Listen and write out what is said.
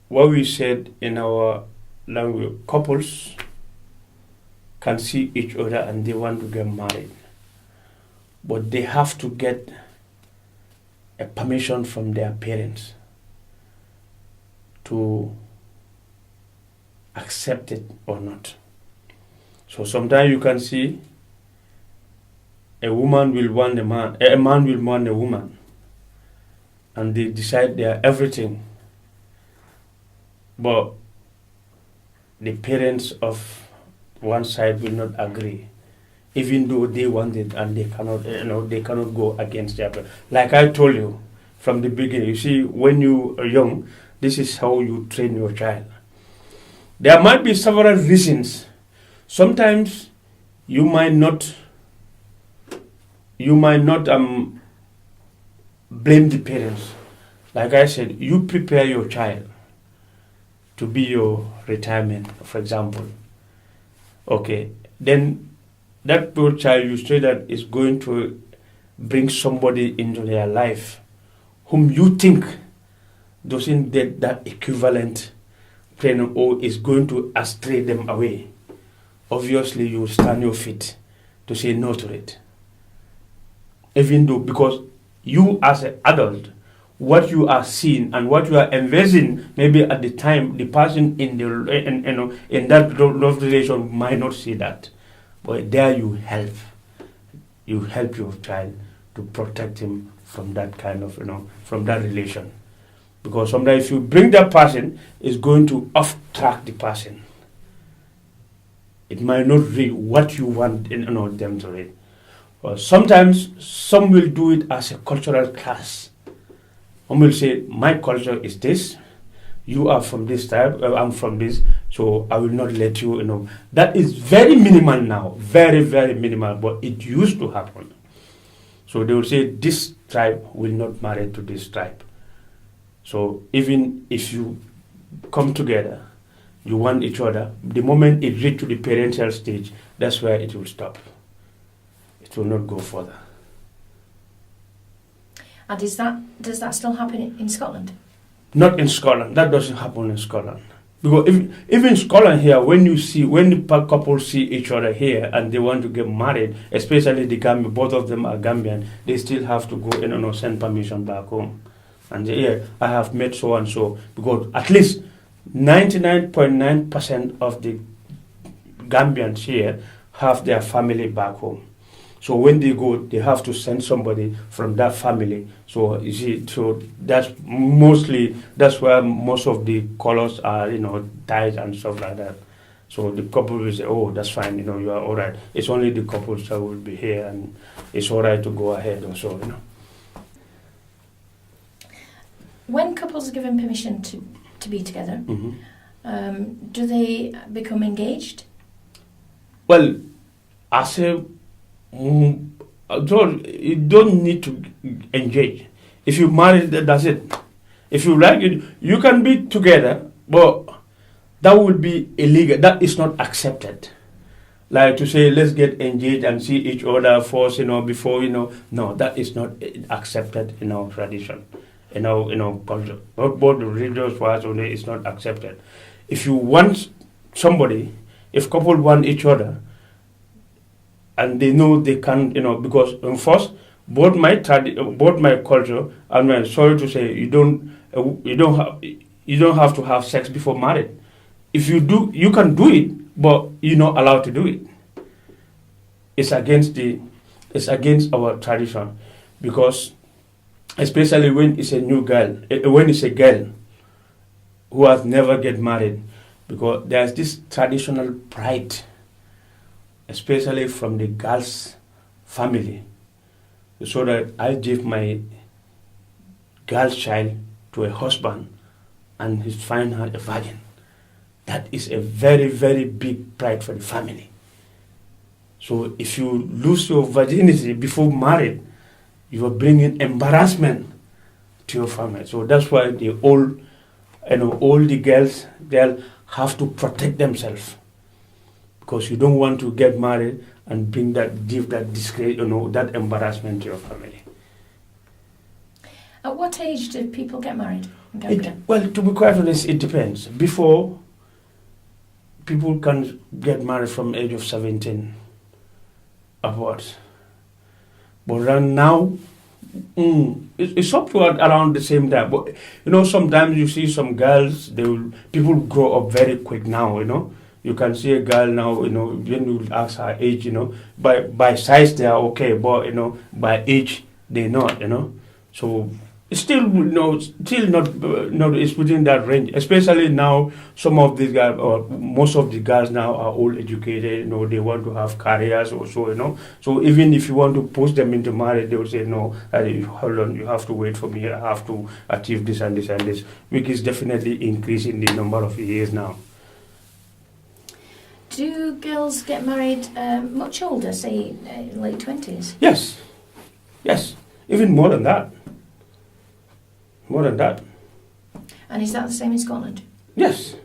what we said in our language, couples can see each other and they want to get married, but they have to get a permission from their parents to accept it or not. So sometimes you can see a woman will want a man will want a woman, and they decide they are everything. But the parents of one side will not agree, even though they want it, and they cannot go against their parents. Like I told you from the beginning, you see, when you are young, this is how you train your child. There might be several reasons. Sometimes you might not blame the parents. Like I said, you prepare your child to be your retirement, for example. Okay, then that poor child you say that is going to bring somebody into their life whom you think doesn't get that equivalent training or is going to astray them away. Obviously, you stand your feet to say no to it. Even though, because you as an adult, what you are seeing and what you are envisioning, maybe at the time, the person in that love relation might not see that. But there you help your child to protect him from that kind of, from that relation. Because sometimes if you bring that person, it's going to off-track the person. It might not read what you want them to read. Well, sometimes some will do it as a cultural class. Some will say, my culture is this, you are from this type, I'm from this, so I will not let you, That is very minimal now, very, very minimal, but it used to happen. So they will say, this tribe will not marry to this tribe. So even if you come together, you want each other, the moment it reaches to the parental stage, that's where it will stop. It will not go further. And does that still happen in Scotland? Not in Scotland. That doesn't happen in Scotland. Because even in Scotland here, when the couples see each other here and they want to get married, especially the Gambian, both of them are Gambian, they still have to go and send permission back home. And I have met so and so, because at least 99.9% of the Gambians here have their family back home. So when they go, they have to send somebody from that family. So you see, so that's where most of the colors are, dyed and stuff like that. So the couple will say, oh, that's fine, you are all right. It's only the couples that will be here, and it's all right to go ahead or so, When couples are given permission to be together, do they become engaged? Well, you don't need to engage. If you marry, that's it. If you like it, you can be together, but that would be illegal. That is not accepted. Like to say, let's get engaged and see each other first, before, no, that is not accepted in our tradition, in our culture. Both the religious wise only is not accepted. If you want somebody, if couple want each other, and they know they can, because first, both my culture, and I'm sorry to say, you don't have to have sex before marriage. If you do, you can do it, but you're not allowed to do it. It's against our tradition, because especially when it's a new girl, when it's a girl who has never get married, because there's this traditional pride, especially from the girl's family, so that I give my girl child to a husband and he find her a virgin. That is a very, very big pride for the family. So if you lose your virginity before marriage, you are bringing embarrassment to your family. So that's why all the girls, they'll have to protect themselves, because you don't want to get married and give that disgrace, that embarrassment to your family. At what age do people get married in Gambia? Well, to be quite honest, it depends. Before, people can get married from age of 17 upwards. But then now, it's up to around the same time. But sometimes you see some girls, people grow up very quick now. You can see a girl now. When you ask her age, by size they are okay, but by age they're not. So it's still still not it's within that range. Especially now, some of these guys or most of the girls now are all educated. They want to have careers also. So even if you want to push them into marriage, they will say no. Hold on, you have to wait for me. I have to achieve this and this and this, which is definitely increasing the number of years now. Do girls get married much older, say late 20s? Yes, even more than that. More than that. And is that the same in Scotland? Yes.